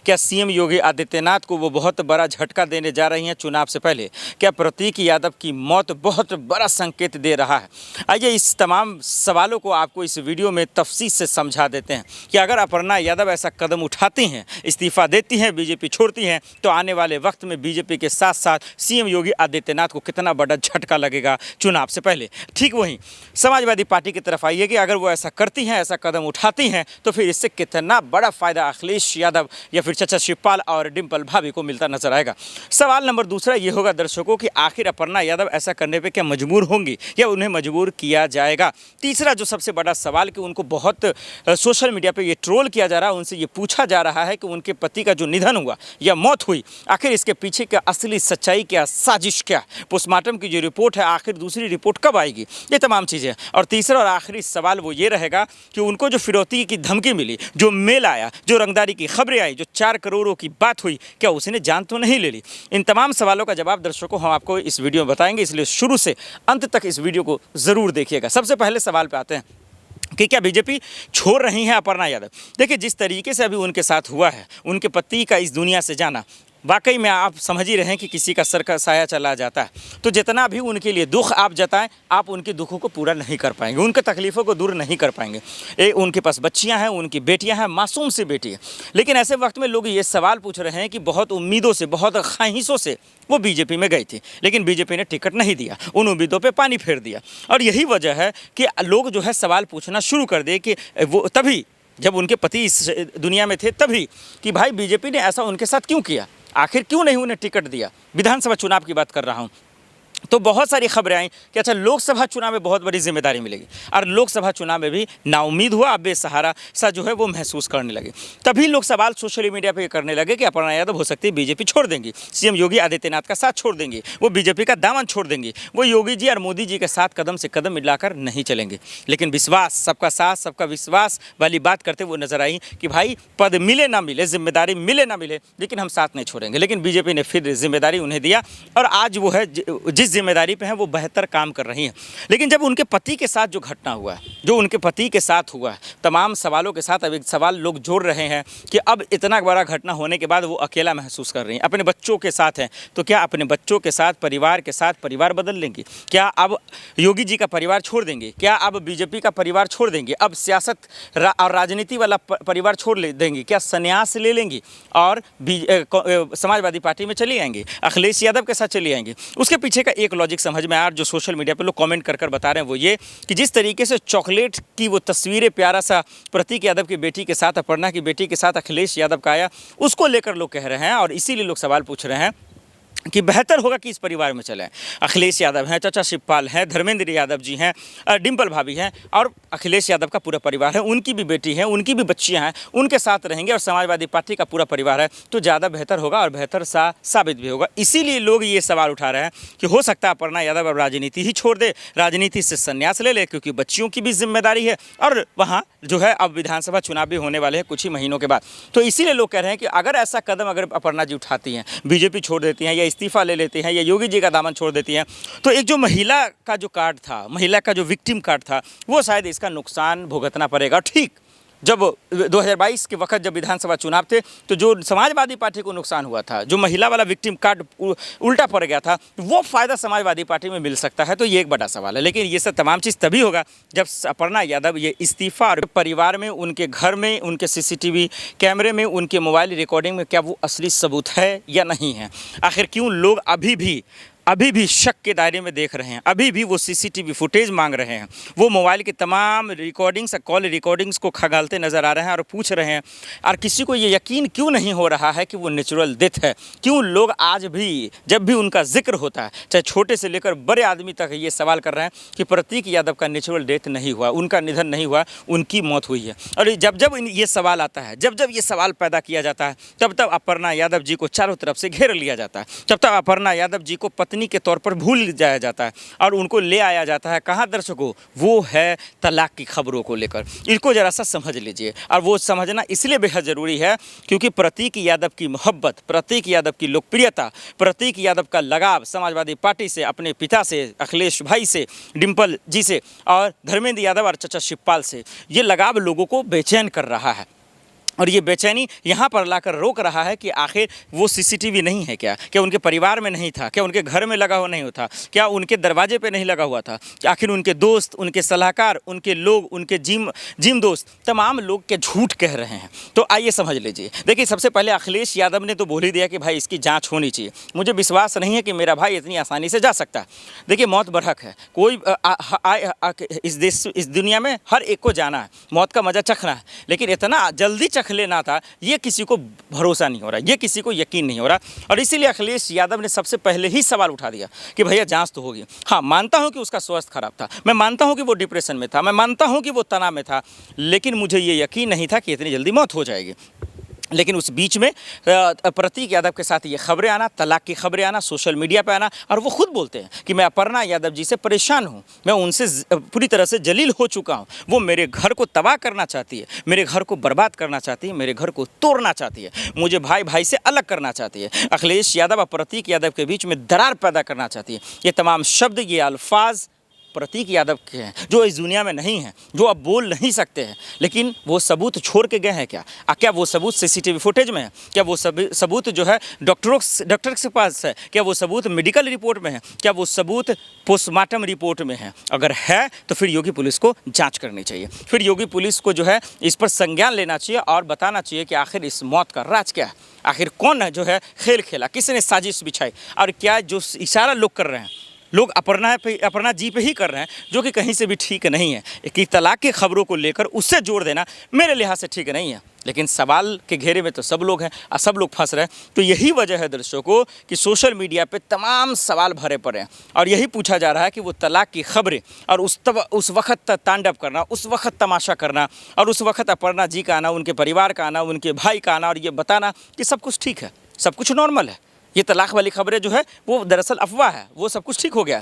क्या सीएम योगी आदित्यनाथ को वो बहुत बड़ा झटका देने जा रही हैं चुनाव से पहले? क्या प्रतीक यादव की मौत बहुत बड़ा संकेत दे रहा है? आइए इस तमाम सवालों को आपको इस वीडियो में तफसील से समझा देते हैं कि अगर अपर्णा यादव ऐसा कदम उठाती हैं, इस्तीफा देती हैं, बीजेपी छोड़ती हैं, तो आने वाले वक्त में बीजेपी के साथ साथ सीएम योगी आदित्यनाथ को कितना बड़ा झटका लगेगा चुनाव से पहले। ठीक वहीं समाजवादी पार्टी की तरफ आइए कि अगर वो ऐसा करती हैं, ऐसा कदम उठाती हैं, तो फिर इससे कितना बड़ा फायदा अखिलेश यादव या फिर चाचा शिवपाल और डिम्पल भाभी को मिलता नजर आएगा। सवाल नंबर दूसरा ये होगा दर्शकों कि आखिर अपर्णा यादव ऐसा करने पे क्या मजबूर होंगी या उन्हें मजबूर किया जाएगा। तीसरा जो सबसे बड़ा सवाल कि उनको बहुत सोशल मीडिया पे ये ट्रोल किया जा रहा है, उनसे ये पूछा जा रहा है कि उनके पति का जो निधन हुआ या मौत हुई, आखिर इसके पीछे क्या असली सच्चाई, क्या साजिश, क्या पोस्टमार्टम की जो रिपोर्ट है आखिर दूसरी रिपोर्ट कब आएगी, ये तमाम चीज़ें। और तीसरा और आखिरी सवाल वो ये रहेगा कि उनको जो फिरौती की धमकी मिली, जो मेल आया, जो रंगदारी की खबरें आई, जो 4 करोड़ों की बात हुई, क्या उसने जान तो नहीं ले ली? इन तमाम सवालों का जवाब दर्शकों हम आपको इस वीडियो में बताएंगे, इसलिए शुरू से अंत तक इस वीडियो को ज़रूर देखिएगा। सबसे पहले सवाल पे आते हैं कि क्या बीजेपी छोड़ रही है अपर्णा यादव? देखिए, जिस तरीके से अभी उनके साथ हुआ है, उनके पति का इस दुनिया से जाना, वाकई में आप समझ ही रहे हैं कि किसी का सर का साया चला जाता है। तो जितना भी उनके लिए दुख आप जताएं, आप उनके दुखों को पूरा नहीं कर पाएंगे, उनके तकलीफ़ों को दूर नहीं कर पाएंगे। उनके पास बच्चियां हैं, उनकी बेटियां हैं, मासूम सी बेटी है। लेकिन ऐसे वक्त में लोग ये सवाल पूछ रहे हैं कि बहुत उम्मीदों से, बहुत ख्वाहिशों से वो बीजेपी में गई थी, लेकिन बीजेपी ने टिकट नहीं दिया, उन उम्मीदों पर पानी फेर दिया। और यही वजह है कि लोग जो है सवाल पूछना शुरू कर दे कि वो तभी जब उनके पति इस दुनिया में थे तभी कि भाई बीजेपी ने ऐसा उनके साथ क्यों किया, आखिर क्यों नहीं उन्हें टिकट दिया। विधानसभा चुनाव की बात कर रहा हूँ। तो बहुत सारी खबरें आई कि अच्छा लोकसभा चुनाव में बहुत बड़ी जिम्मेदारी मिलेगी, और लोकसभा चुनाव में भी नाउम्मीद हुआ, अब बेसहारा सा जो है वो महसूस करने लगे। तभी लोग सवाल सोशल मीडिया पे करने लगे कि अपर्णा यादव हो सकती है बीजेपी छोड़ देंगी, सीएम योगी आदित्यनाथ का साथ छोड़ देंगी, वो बीजेपी का दामन छोड़ देंगी, वो योगी जी और मोदी जी के साथ कदम से कदम मिलाकर नहीं चलेंगे। लेकिन विश्वास, सबका साथ सबका विश्वास वाली बात करते वो नजर आई कि भाई पद मिले ना मिले, जिम्मेदारी मिले ना मिले, लेकिन हम साथ नहीं छोड़ेंगे। लेकिन बीजेपी ने फिर जिम्मेदारी उन्हें दिया, और आज वो है जिस जिम्मेदारी पे हैं वो बेहतर काम कर रही हैं। लेकिन जब उनके पति के साथ जो घटना हुआ है, जो उनके पति के साथ हुआ है, तमाम सवालों के साथ अब एक सवाल लोग जोड़ रहे हैं कि अब इतना बड़ा घटना होने के बाद वो अकेला महसूस कर रही हैं, अपने बच्चों के साथ हैं, तो क्या अपने बच्चों के साथ, परिवार के साथ परिवार बदल लेंगी? क्या अब योगी जी का परिवार छोड़ देंगे? क्या अब बीजेपी का परिवार छोड़ देंगे? अब सियासत और राजनीति वाला परिवार छोड़ देंगी? क्या संन्यास ले लेंगी और समाजवादी पार्टी में चली आएंगी, अखिलेश यादव के साथ चली आएंगी? उसके पीछे का एक लॉजिक समझ में आया, जो सोशल मीडिया पे लोग कमेंट कर बता रहे हैं वो ये कि जिस तरीके से चॉकलेट की वो तस्वीरें प्यारा सा प्रतीक यादव की बेटी के साथ, अपर्णा की बेटी के साथ अखिलेश यादव का आया, उसको लेकर लोग कह रहे हैं, और इसीलिए लोग सवाल पूछ रहे हैं कि बेहतर होगा कि इस परिवार में चलें। अखिलेश यादव हैं, चाचा शिवपाल हैं, धर्मेंद्र यादव जी हैं, डिम्पल भाभी हैं, और अखिलेश यादव का पूरा परिवार है, उनकी भी बेटी है, उनकी भी बच्चियां हैं, उनके साथ रहेंगे, और समाजवादी पार्टी का पूरा परिवार है, तो ज़्यादा बेहतर होगा और बेहतर साबित भी होगा। इसीलिए लोग ये सवाल उठा रहे हैं कि हो सकता है अपर्णा यादव अब राजनीति ही छोड़ दे, राजनीति से संन्यास ले ले, क्योंकि बच्चियों की भी जिम्मेदारी है, और वहाँ जो है अब विधानसभा चुनाव भी होने वाले हैं कुछ ही महीनों के बाद। तो इसीलिए लोग कह रहे हैं कि अगर ऐसा कदम अगर अपर्णा जी उठाती हैं, बीजेपी छोड़ देती हैं, या इस्तीफा ले लेते हैं, या योगी जी का दामन छोड़ देती हैं, तो एक जो महिला का जो कार्ड था, महिला का जो विक्टिम कार्ड था, वो शायद इसका नुकसान भुगतना पड़ेगा। ठीक जब 2022 के वक्त जब विधानसभा चुनाव थे, तो जो समाजवादी पार्टी को नुकसान हुआ था, जो महिला वाला विक्टिम कार्ड उल्टा पड़ गया था, वो फ़ायदा समाजवादी पार्टी में मिल सकता है। तो ये एक बड़ा सवाल है। लेकिन ये सब तमाम चीज़ तभी होगा जब अपर्णा यादव ये इस्तीफा, और परिवार में, उनके घर में, उनके सीसीटीवी कैमरे में, उनके मोबाइल रिकॉर्डिंग में क्या वो असली सबूत है या नहीं है। आखिर क्यों लोग अभी भी शक के दायरे में देख रहे हैं, अभी भी वो सीसीटीवी फुटेज मांग रहे हैं, वो मोबाइल के तमाम रिकॉर्डिंग्स, कॉल रिकॉर्डिंग्स को खंगालते नज़र आ रहे हैं और पूछ रहे हैं। और किसी को ये यकीन क्यों नहीं हो रहा है कि वो नेचुरल डेथ है? क्यों लोग आज भी जब भी उनका जिक्र होता है, चाहे छोटे से लेकर बड़े आदमी तक, ये सवाल कर रहे हैं कि प्रतीक यादव का नेचुरल डेथ नहीं हुआ, उनका निधन नहीं हुआ, उनकी मौत हुई है। और जब ये सवाल आता है, जब ये सवाल पैदा किया जाता है, तब अपर्णा यादव जी को चारों तरफ से घेर लिया जाता है, तब अपर्णा यादव जी को पत्नी के तौर पर भूल जाया जाता है, और उनको ले आया जाता है कहाँ दर्शकों? वो है तलाक की खबरों को लेकर। इसको जरा सा समझ लीजिए, और वो समझना इसलिए बेहद ज़रूरी है क्योंकि प्रतीक यादव की मोहब्बत, प्रतीक यादव की लोकप्रियता, प्रतीक यादव का लगाव समाजवादी पार्टी से, अपने पिता से, अखिलेश भाई से, डिम्पल जी से, और धर्मेंद्र यादव और चाचा शिवपाल से, ये लगाव लोगों को बेचैन कर रहा है। और ये बेचैनी यहाँ पर लाकर रोक रहा है कि आखिर वो सीसीटीवी नहीं है क्या उनके परिवार में नहीं था, क्या उनके घर में लगा हुआ नहीं होता, क्या उनके दरवाजे पे नहीं लगा हुआ था, आखिर उनके दोस्त, उनके सलाहकार, उनके लोग, उनके जिम दोस्त, तमाम लोग के झूठ कह रहे हैं। तो आइए समझ लीजिए। देखिए, सबसे पहले अखिलेश यादव ने तो बोल ही दिया कि भाई इसकी जाँच होनी चाहिए। मुझे विश्वास नहीं है कि मेरा भाई इतनी आसानी से जा सकता है। देखिए, मौत बरहक है, कोई इस दुनिया में हर एक को जाना है, मौत का मज़ा चखना है, लेकिन इतना जल्दी चख लेना था ये किसी को भरोसा नहीं हो रहा, ये किसी को यकीन नहीं हो रहा। और इसीलिए अखिलेश यादव ने सबसे पहले ही सवाल उठा दिया कि भैया जांच तो होगी। हाँ, मानता हूं कि उसका स्वास्थ्य खराब था, मैं मानता हूं कि वो डिप्रेशन में था, मैं मानता हूं कि वो तनाव में था, लेकिन मुझे ये यकीन नहीं था कि इतनी जल्दी मौत हो जाएगी। लेकिन उस बीच में प्रतीक यादव के साथ ये खबरें आना, तलाक की खबरें आना, सोशल मीडिया पे आना, और वो खुद बोलते हैं कि मैं अपर्णा यादव जी से परेशान हूँ, मैं उनसे पूरी तरह से जलील हो चुका हूँ, वो मेरे घर को तबाह करना चाहती है, मेरे घर को बर्बाद करना चाहती है, मेरे घर को तोड़ना चाहती है, मुझे भाई भाई से अलग करना चाहती है, अखिलेश यादव और प्रतीक यादव के बीच में दरार पैदा करना चाहती है। ये तमाम शब्द, ये अल्फाज प्रतीक यादव के हैं जो इस दुनिया में नहीं हैं, जो अब बोल नहीं सकते हैं, लेकिन वो सबूत छोड़ के गए हैं। क्या वो सबूत सीसीटीवी फुटेज में है? क्या वो सबूत जो है डॉक्टर के पास है? क्या वो सबूत मेडिकल रिपोर्ट में है? क्या वो सबूत पोस्टमार्टम रिपोर्ट में है? अगर है तो फिर योगी पुलिस को जांच करनी चाहिए, फिर योगी पुलिस को जो है इस पर संज्ञान लेना चाहिए और बताना चाहिए कि आखिर इस मौत का राज क्या है, आखिर कौन है जो है खेल खेला, किसने साजिश बिछाई, और क्या जो इशारा लोग कर रहे हैं, लोग अपर्णा जी पे ही कर रहे हैं, जो कि कहीं से भी ठीक नहीं है। कि तलाक की खबरों को लेकर उससे जोड़ देना मेरे लिहाज से ठीक नहीं है, लेकिन सवाल के घेरे में तो सब लोग हैं और सब लोग फंस रहे हैं। तो यही वजह है दर्शकों कि सोशल मीडिया पे तमाम सवाल भरे पड़े हैं और यही पूछा जा रहा है कि वो तलाक की खबरें और उस वक्त तांडव करना, उस वक्त तमाशा करना, और उस वक्त अपर्णा जी का आना, उनके परिवार का आना, उनके भाई का आना, और ये बताना कि सब कुछ ठीक है, सब कुछ नॉर्मल है, ये तलाक वाली खबरें जो है वो दरअसल अफवाह है, वो सब कुछ ठीक हो गया।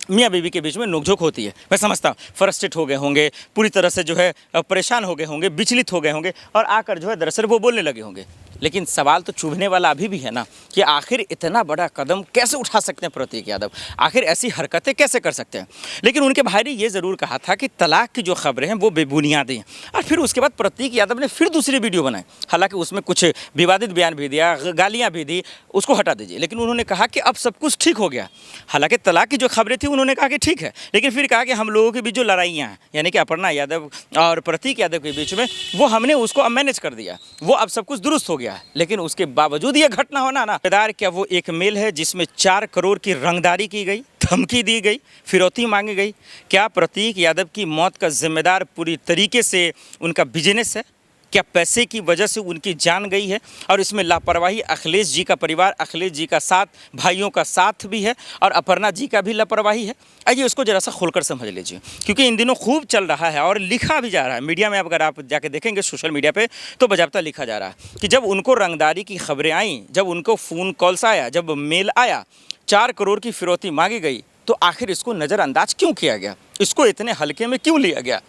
मियाँ बीवी के बीच में नोकझोंक होती है, मैं समझता हूँ फ्रस्ट्रेट हो गए होंगे, पूरी तरह से जो है परेशान हो गए होंगे, विचलित हो गए होंगे, और आकर जो है दरअसल वो बोलने लगे होंगे। लेकिन सवाल तो चुभने वाला अभी भी है ना कि आखिर इतना बड़ा कदम कैसे उठा सकते हैं प्रतीक यादव, आखिर ऐसी हरकतें कैसे कर सकते हैं। लेकिन उनके भाई ने ये ज़रूर कहा था कि तलाक की जो खबरें हैं वो बेबुनियादी हैं, और फिर उसके बाद प्रतीक यादव ने फिर दूसरी वीडियो बनाई, हालांकि उसमें कुछ विवादित बयान भी दिया, गालियाँ भी दी, उसको हटा दीजिए, लेकिन उन्होंने कहा कि अब सब कुछ ठीक हो गया। हालांकि तलाक की जो खबरें थी उन्होंने कहा कि ठीक है, लेकिन फिर कहा कि हम लोगों के बीच जो लड़ाइयाँ हैं, यानी कि अपर्णा यादव और प्रतीक यादव के बीच में, वो हमने उसको अब मैनेज कर दिया, वो अब सब कुछ दुरुस्त हो गया। लेकिन उसके बावजूद ये घटना होना ना, क्या वो एक मेल है जिसमें 4 करोड़ की रंगदारी की गई, धमकी दी गई, फिरौती मांगी गई? क्या प्रतीक यादव की मौत का जिम्मेदार पूरी तरीके से उनका बिजनेस है? क्या पैसे की वजह से उनकी जान गई है? और इसमें लापरवाही अखिलेश जी का परिवार, अखिलेश जी का साथ, भाइयों का साथ भी है, और अपर्णा जी का भी लापरवाही है। आइए उसको ज़रा सा खोलकर समझ लीजिए, क्योंकि इन दिनों खूब चल रहा है और लिखा भी जा रहा है मीडिया में। अगर आप जाके देखेंगे सोशल मीडिया पे तो बजाबता लिखा जा रहा है कि जब उनको रंगदारी की खबरें आईं, जब उनको फ़ोन कॉल्स आया, जब मेल आया, 4 करोड़ की फिरौती मांगी गई, तो आखिर इसको नज़रअंदाज क्यों किया गया, इसको इतने हल्के में क्यों लिया गया?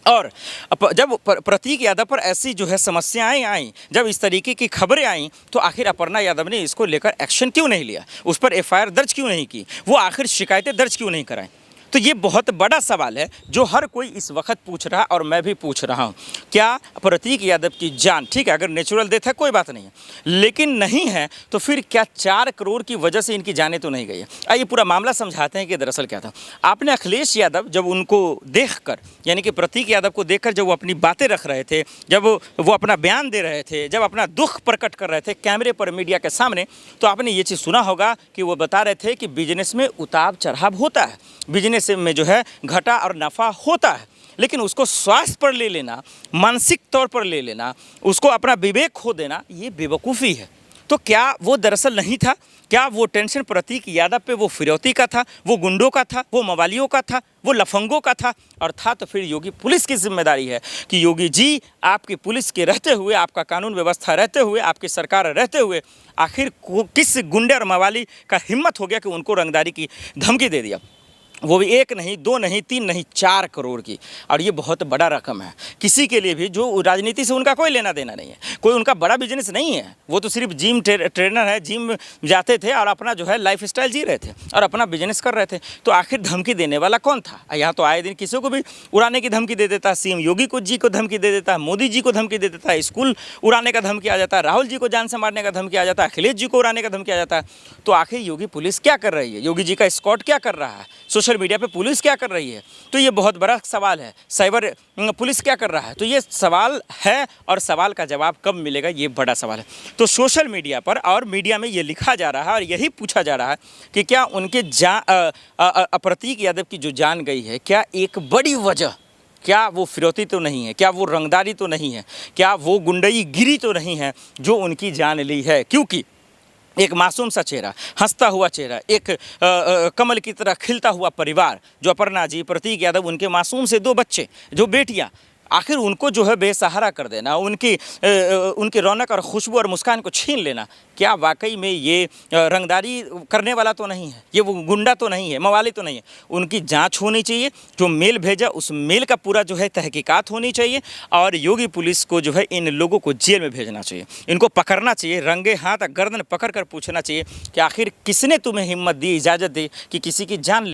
और जब प्रतीक यादव पर ऐसी जो है समस्याएं आई, जब इस तरीके की खबरें आईं, तो आखिर अपर्णा यादव ने इसको लेकर एक्शन क्यों नहीं लिया, उस पर एफआईआर दर्ज क्यों नहीं की, वो आखिर शिकायतें दर्ज क्यों नहीं कराई? तो ये बहुत बड़ा सवाल है जो हर कोई इस वक्त पूछ रहा है और मैं भी पूछ रहा हूँ। क्या प्रतीक यादव की जान, ठीक है अगर नेचुरल डेथ है कोई बात नहीं है, लेकिन नहीं है तो फिर क्या 4 करोड़ की वजह से इनकी जानें तो नहीं गई है? आइए पूरा मामला समझाते हैं कि दरअसल क्या था। आपने अखिलेश यादव जब उनको देखकर, यानी कि प्रतीक यादव को देखकर जब वो अपनी बातें रख रहे थे, जब वो अपना बयान दे रहे थे, जब अपना दुख प्रकट कर रहे थे कैमरे पर, मीडिया के सामने, तो आपने ये चीज़ सुना होगा कि वो बता रहे थे कि बिजनेस में उतार चढ़ाव होता है, बिजनेस में जो है घाटा और नफ़ा होता है, लेकिन उसको स्वास्थ्य पर ले लेना, मानसिक तौर पर ले लेना, उसको अपना विवेक खो देना, ये बेवकूफ़ी है। तो क्या वो दरअसल नहीं था? क्या वो टेंशन प्रतीक यादव पे वो फिरौती का था, वो गुंडों का था, वो मवालियों का था, वो लफंगों का था? और था तो फिर योगी पुलिस की जिम्मेदारी है कि योगी जी आपकी पुलिस के रहते हुए, आपका कानून व्यवस्था रहते हुए, आपकी सरकार रहते हुए, आखिर किस गुंडे और मवाली का हिम्मत हो गया कि उनको रंगदारी की धमकी दे दिया? वो भी 1 नहीं, 2 नहीं, 3 नहीं, 4 करोड़ की। और ये बहुत बड़ा रकम है किसी के लिए भी जो राजनीति से उनका कोई लेना देना नहीं है, कोई उनका बड़ा बिजनेस नहीं है। वो तो सिर्फ जिम ट्रेनर है, जिम जाते थे और अपना जो है लाइफस्टाइल जी रहे थे और अपना बिजनेस कर रहे थे। तो आखिर धमकी देने वाला कौन था? यहाँ तो आए दिन किसी को भी उड़ाने की धमकी दे देता है। सीएम योगी को जी को धमकी दे देता है, मोदी जी को धमकी दे देता है, स्कूल उड़ाने का धमकी आ जाता है, राहुल जी को जान से मारने का धमकी आ जाता है, अखिलेश जी को उड़ाने का धमकी आ जाता है। तो आखिर योगी पुलिस क्या कर रही है? योगी जी का स्क्वाड क्या कर रहा है? सोशल मीडिया पे पुलिस क्या कर रही है? तो ये बहुत बड़ा सवाल है। साइबर पुलिस क्या कर रहा है? तो ये सवाल है और सवाल का जवाब कब मिलेगा, ये बड़ा सवाल है। तो सोशल मीडिया पर और मीडिया में ये लिखा जा रहा है और यही पूछा जा रहा है कि क्या उनके प्रतीक यादव की जो जान गई है, क्या एक बड़ी वजह, क्या वो फिरौती तो नहीं है, क्या वो रंगदारी तो नहीं है, क्या वो गुंडईगिरी तो नहीं है जो उनकी जान ली है? क्योंकि एक मासूम सा चेहरा, हंसता हुआ चेहरा, एक कमल की तरह खिलता हुआ परिवार, जो अपर्णा जी, प्रतीक यादव, उनके मासूम से 2 बच्चे, जो बेटियां, आखिर उनको जो है बेसहारा कर देना, उनकी रौनक और खुशबू और मुस्कान को छीन लेना, क्या वाकई में ये रंगदारी करने वाला तो नहीं है? ये वो गुंडा तो नहीं है, मवाली तो नहीं है? उनकी जांच होनी चाहिए। जो मेल भेजा उस मेल का पूरा जो है तहकीकात होनी चाहिए और योगी पुलिस को जो है इन लोगों को जेल में भेजना चाहिए, इनको पकड़ना चाहिए, रंगे हाथ गर्दन पकड़ कर पूछना चाहिए कि आखिर किसने तुम्हें हिम्मत दी, इजाज़त दी कि किसी की जान